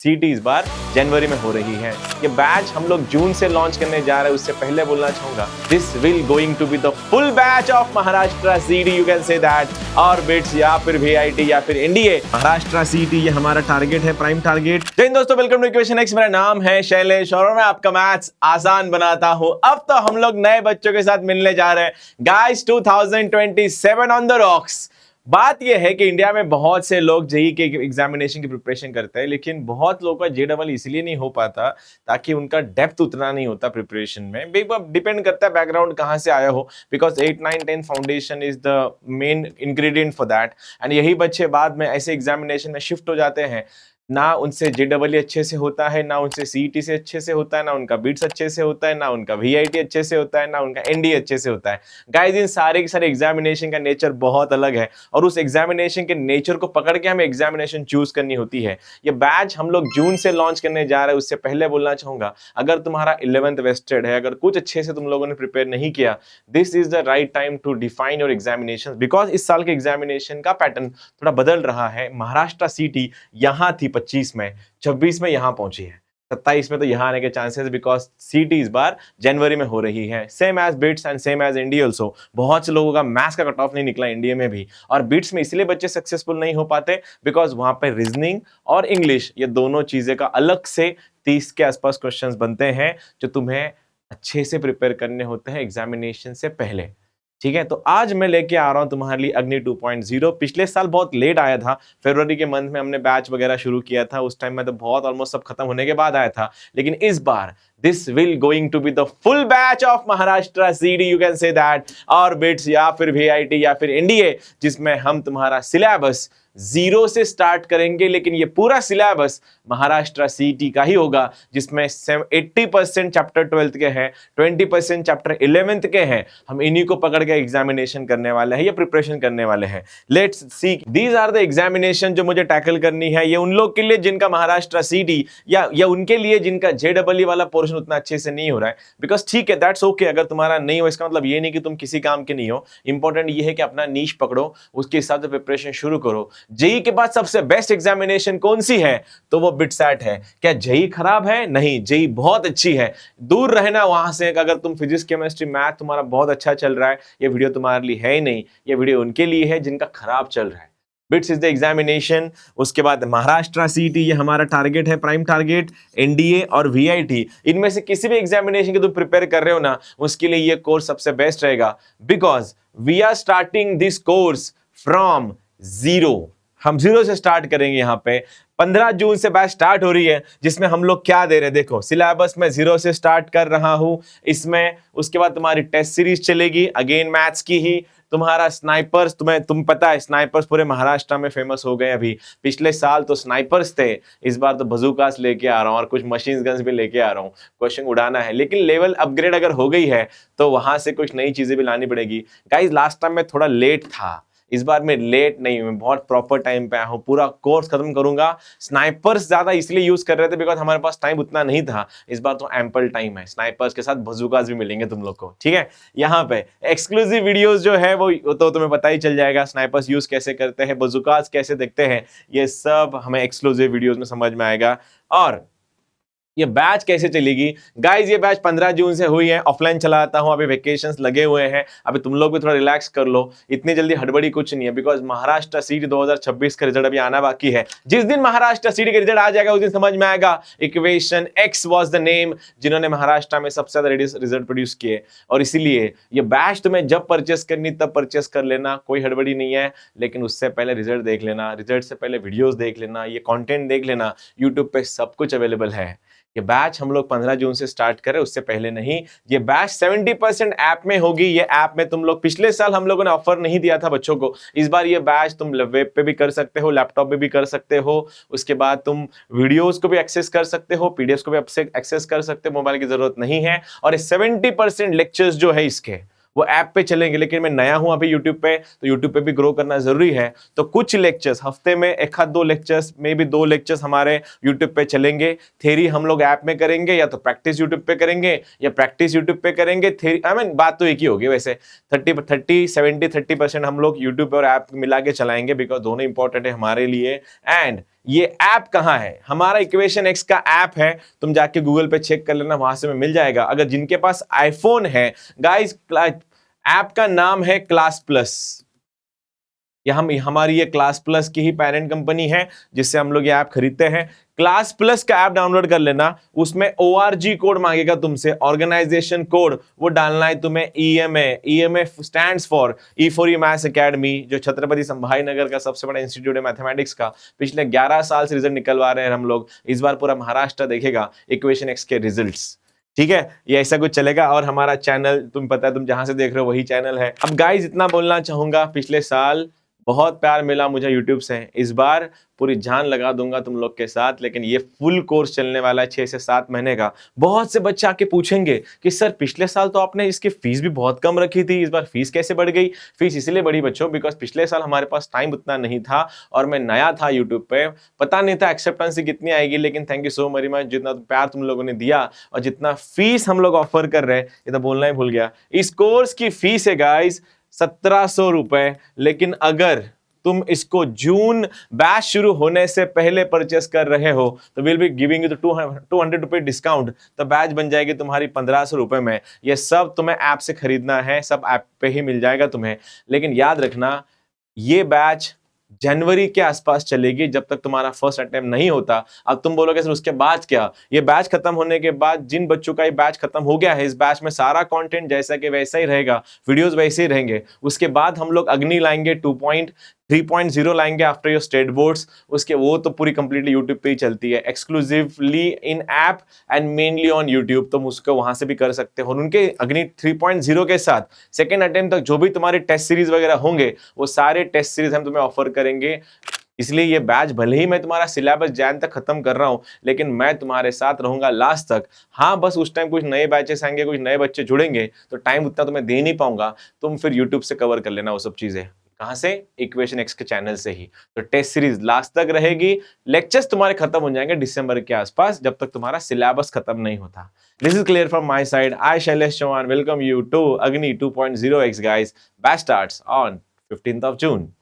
सीटी इस बार जनवरी में हो रही है। ये बैच हम लोग जून से लॉन्च करने जा रहे हैं। उससे पहले बोलना चाहूंगा, this will going to be the full batch of Maharashtra CET, you can say that, और बिट्स या फिर वीआईटी या फिर एनडीए। महाराष्ट्र सीटी ये हमारा टारगेट है, प्राइम टारगेट। जय हिंद दोस्तों, वेलकम टू इक्वेशन एक्स। मेरा नाम है शैलेश और मैं आपका मैथ्स आसान बनाता हूं। अब तो हम लोग नए बच्चों के साथ मिलने जा रहे हैं गाइस। 2027 on the rocks. बात यह है कि इंडिया में बहुत से लोग जेई के एग्जामिनेशन की प्रिपरेशन करते हैं, लेकिन बहुत लोगों का जेडबल इसलिए नहीं हो पाता ताकि उनका डेप्थ उतना नहीं होता प्रिपरेशन में। डिपेंड करता है बैकग्राउंड कहाँ से आया हो, because 8, 9, 10 foundation is the main ingredient for that. And यही बच्चे बाद में ऐसे एग्जामिनेशन में शिफ्ट हो जाते हैं, ना उनसे जेडबल अच्छे से होता है, ना उनसे सीईटी से अच्छे से होता है, ना उनका बिट्स अच्छे से होता है, ना उनका वीआईटी अच्छे से होता है, ना उनका एनडीए अच्छे से होता है। गाइस, इन सारे के सारे एग्जामिनेशन का नेचर बहुत अलग है और उस एग्जामिनेशन के नेचर को पकड़ के हमें एग्जामिनेशन चूज करनी होती है। ये बैच हम लोग जून से लॉन्च करने जा रहे हैं। उससे पहले बोलना चाहूंगा, अगर तुम्हारा 11th वेस्टेड है, अगर कुछ अच्छे से तुम लोगों ने प्रिपेयर नहीं किया, this is the right time to define your examination, because इस साल के एग्जामिनेशन का पैटर्न थोड़ा बदल रहा है। महाराष्ट्र सीटी यहाँ थी 25 में, 26 में यहां पहुंची है, 27 में तो यहां आने के चांसेस, बिकॉज सीटी इस बार जनवरी में हो रही है। Same as BITS and same as NDA also. बहुत से लोगों का मैथ्स का कट ऑफ नहीं निकला एनडीए में भी, और बिट्स में इसलिए बच्चे सक्सेसफुल नहीं हो पाते बिकॉज वहां पे रीजनिंग और इंग्लिश, ये दोनों चीजें का अलग से 30 के आसपास क्वेश्चंस बनते हैं जो तुम्हें अच्छे से प्रिपेयर करने होते हैं एग्जामिनेशन से पहले। ठीक है, तो आज मैं लेके आ रहा हूं तुम्हारे लिए अग्नि 2.0। पिछले साल बहुत लेट आया था, फरवरी के मंथ में हमने बैच वगैरह शुरू किया था, उस टाइम में तो बहुत ऑलमोस्ट सब खत्म होने के बाद आया था। लेकिन इस बार this will going to be the full batch of Maharashtra CD, you can say that, और बिट्स या फिर वीआईटी या फिर एनडीए, जिसमें हम तुम्हारा सिलेबस जीरो से स्टार्ट करेंगे। लेकिन ये पूरा सिलेबस महाराष्ट्र सीटी का ही होगा, जिसमें 80% चैप्टर 12th के हैं, 20% चैप्टर 11th के हैं। हम इन्हीं को पकड़ के एग्जामिनेशन करने वाले हैं या प्रिपरेशन करने वाले हैं। Let's see, these are the examination जो मुझे टैकल करनी है। ये उन लोग के लिए जिनका महाराष्ट्र सीटी या उनके लिए जिनका जेडबल वाला पोर्शन उतना अच्छे से नहीं हो रहा है, बिकॉज ठीक है, दैट्स ओके। अगर तुम्हारा नहीं हो इसका मतलब ये नहीं कि तुम किसी काम के नहीं हो। इंपॉर्टेंट ये है कि अपना नीश पकड़ो, उसके हिसाब से प्रिपरेशन शुरू करो। जेई के बाद सबसे बेस्ट एग्जामिनेशन कौन सी है? तो वो बिटसैट है। क्या जेई खराब है? नहीं, जेई बहुत अच्छी है। दूर रहना वहां से। अगर तुम फिजिक्स, केमिस्ट्री, मैथ तुम्हारा बहुत अच्छा चल रहा है, ये वीडियो तुम्हारे लिए है ही नहीं। ये वीडियो उनके लिए है जिनका खराब चल रहा है। Bits is the examination. उसके बाद महाराष्ट्र सीटी ये हमारा टारगेट है, प्राइम टारगेट। एनडीए और वीआईटी, इनमें से किसी भी एग्जामिनेशन के तुम प्रिपेयर कर रहे हो ना, उसके लिए ये कोर्स सबसे बेस्ट रहेगा, because we are starting this course from zero. हम जीरो से स्टार्ट करेंगे। यहाँ पे 15 जून से बैच स्टार्ट हो रही है, जिसमें हम लोग क्या दे रहे हैं देखो। सिलेबस में जीरो से स्टार्ट कर रहा हूं इसमें। उसके बाद तुम्हारी टेस्ट सीरीज चलेगी, अगेन मैथ्स की ही। तुम्हारा स्नाइपर्स, तुम पता है स्नाइपर्स पूरे महाराष्ट्र में फेमस हो गए अभी। पिछले साल तो स्नाइपर्स थे, इस बार तो बजूकास लेके आ रहा हूं और कुछ मशीन गन्स भी लेके आ रहा हूं। क्वेश्चन उड़ाना है, लेकिन लेवल अपग्रेड अगर हो गई है तो वहां से कुछ नई चीजें भी लानी पड़ेगी। गाइस, लास्ट टाइम मैं थोड़ा लेट था, इस बार मैं लेट नहीं, मैं बहुत प्रॉपर टाइम पे आया हूं। पूरा कोर्स खत्म करूंगा। स्नाइपर्स ज्यादा इसलिए यूज कर रहे थे बिकॉज हमारे पास टाइम उतना नहीं था। इस बार तो एम्पल टाइम है। स्नाइपर्स के साथ बजूकास भी मिलेंगे तुम लोग को, ठीक है। यहाँ पे एक्सक्लूसिव वीडियोस जो है वो तो तुम्हें पता ही चल जाएगा। स्नाइपर्स यूज कैसे करते हैं, बजूकास कैसे देखते हैं, ये सब हमें एक्सक्लूसिव वीडियोस में समझ में आएगा। और ये बैच कैसे चलेगी गाइस, ये बैच 15 जून से हुई है। ऑफलाइन चलाता हूं, अभी वेकेशंस लगे हुए हैं। अभी तुम लोग भी थोड़ा रिलैक्स कर लो, इतनी जल्दी हड़बड़ी कुछ नहीं है, बिकॉज महाराष्ट्र सीटी 2026 का रिजल्ट अभी आना बाकी है। जिस दिन महाराष्ट्र सीटी का रिजल्ट आ जाएगा उस दिन समझ में आएगा equation x was the name, जिन्होंने महाराष्ट्र में सबसे ज्यादा रिजल्ट प्रोड्यूस किए। और इसीलिए ये बैच तुम्हें जब परचेस करनी तब परचेस कर लेना, कोई हड़बड़ी नहीं है। लेकिन उससे पहले रिजल्ट देख लेना, रिजल्ट से पहले वीडियोस देख लेना, ये कंटेंट देख लेना। यूट्यूब पे सब कुछ अवेलेबल है। ये बैच हम लोग 15 जून से स्टार्ट करें, उससे पहले नहीं। ये बैच 70% ऐप में होगी। ये ऐप में तुम लोग, पिछले साल हम लोगों ने ऑफर नहीं दिया था बच्चों को, इस बार ये बैच तुम वेब पे भी कर सकते हो, लैपटॉप पे भी कर सकते हो। उसके बाद तुम वीडियोस को भी एक्सेस कर सकते हो, पीडीएफ को भी एक्सेस कर सकते हो, मोबाइल की जरूरत नहीं है। और 70% लेक्चर्स जो है इसके वो ऐप पे चलेंगे। लेकिन मैं नया हूं अभी यूट्यूब पे, तो यूट्यूब पे भी ग्रो करना जरूरी है। तो कुछ लेक्चर्स हफ्ते में, एक आध 2 लेक्चर्स में भी 2 लेक्चर्स हमारे यूट्यूब पे चलेंगे। थ्योरी हम लोग ऐप में करेंगे, या तो प्रैक्टिस यूट्यूब पे करेंगे, या प्रैक्टिस यूट्यूब पे करेंगे। थ्योरी बात तो एक ही होगी वैसे। 30-70% हम लोग यूट्यूब और ऐप मिला के चलाएंगे, बिकॉज दोनों इंपॉर्टेंट है हमारे लिए। एंड ये ऐप कहाँ है? हमारा इक्वेशन एक्स का ऐप है, तुम जाके गूगल पे चेक कर लेना, वहां से में मिल जाएगा। अगर जिनके पास आईफोन है गाइस, ऐप का नाम है क्लास प्लस। हमारी ये क्लास प्लस की ही पेरेंट कंपनी है जिससे हम लोग ये ऐप खरीदते हैं। क्लास प्लस का ऐप डाउनलोड कर लेना, उसमें ORG कोड मांगेगा तुमसे, ऑर्गेनाइजेशन कोड, वो डालना है तुम्हें EMA stands for E for maths academy, जो छत्रपति संभाजी नगर का सबसे बड़ा इंस्टीट्यूट है मैथमेटिक्स का। पिछले 11 साल से रिजल्ट निकलवा रहे हैं हम लोग, इस बार पूरा महाराष्ट्र देखेगा इक्वेशन एक्स के रिजल्ट्स। ठीक है, ये ऐसा कुछ चलेगा। और हमारा चैनल, तुम पता है तुम जहां से देख रहे हो वही चैनल है। अब गाइस इतना बोलना चाहूंगा, पिछले साल बहुत प्यार मिला मुझे YouTube से, इस बार पूरी जान लगा दूंगा तुम लोग के साथ। लेकिन ये फुल कोर्स चलने वाला है 6 से 7 महीने का। बहुत से बच्चे आके पूछेंगे कि सर पिछले साल तो आपने इसकी फीस भी बहुत कम रखी थी, इस बार फीस कैसे बढ़ गई? फीस इसलिए बढ़ी बच्चों बिकॉज पिछले साल हमारे पास टाइम उतना नहीं था और मैं नया था यूट्यूब पे, पता नहीं था एक्सेप्टेंस कितनी आएगी। लेकिन thank you so very much, जितना प्यार तुम लोगों ने दिया और जितना फीस हम लोग ऑफर कर रहे हैं, ये तो बोलना ही भूल गया। इस कोर्स की फीस है गाइज 1700 रुपए। लेकिन अगर तुम इसको जून बैच शुरू होने से पहले परचेस कर रहे हो तो विल बी गिविंग यू 200 रुपए डिस्काउंट, तो बैच बन जाएगी तुम्हारी 1500 रुपए में। ये सब तुम्हें ऐप से खरीदना है, सब ऐप पे ही मिल जाएगा तुम्हें। लेकिन याद रखना, ये बैच जनवरी के आसपास चलेगी, जब तक तुम्हारा फर्स्ट अटेम्प्ट नहीं होता। अब तुम बोलोगे सर उसके बाद क्या? ये बैच खत्म होने के बाद जिन बच्चों का ये बैच खत्म हो गया है, इस बैच में सारा कंटेंट जैसा कि वैसा ही रहेगा, वीडियोस वैसे ही रहेंगे। उसके बाद हम लोग अग्नि लाएंगे 3.0 लाएंगे आफ्टर योर स्टेट बोर्ड्स। उसके वो तो पूरी कंप्लीटली यूट्यूब पे ही चलती है, exclusively in app and mainly on YouTube. तुम उसको वहां से भी कर सकते हो। उनके अग्नि 3.0 के साथ सेकेंड अटेम्प्ट तक जो भी तुम्हारे टेस्ट सीरीज वगैरह होंगे, वो सारे टेस्ट सीरीज हम तुम्हें ऑफर करेंगे। इसलिए ये बैच भले ही मैं तुम्हारा सिलेबस जैन तक खत्म कर रहा हूं, लेकिन मैं तुम्हारे साथ रहूंगा लास्ट तक। हाँ, बस उस टाइम कुछ नए बैचेस आएंगे, कुछ नए बच्चे जुड़ेंगे, तो टाइम उतना तुम्हें दे नहीं पाऊंगा। तुम फिर यूट्यूब से कवर कर लेना वो सब चीजें। कहां से? इक्वेशन एक्स के चैनल से ही। तो टेस्ट सीरीज लास्ट तक रहेगी, लेक्चर्स तुम्हारे खत्म हो जाएंगे दिसंबर के आसपास, जब तक तुम्हारा सिलेबस खत्म नहीं होता। This is clear from my side. I Shailesh Chauhan welcome you to Agni 2.0 X guys. Batch starts on 15th of June।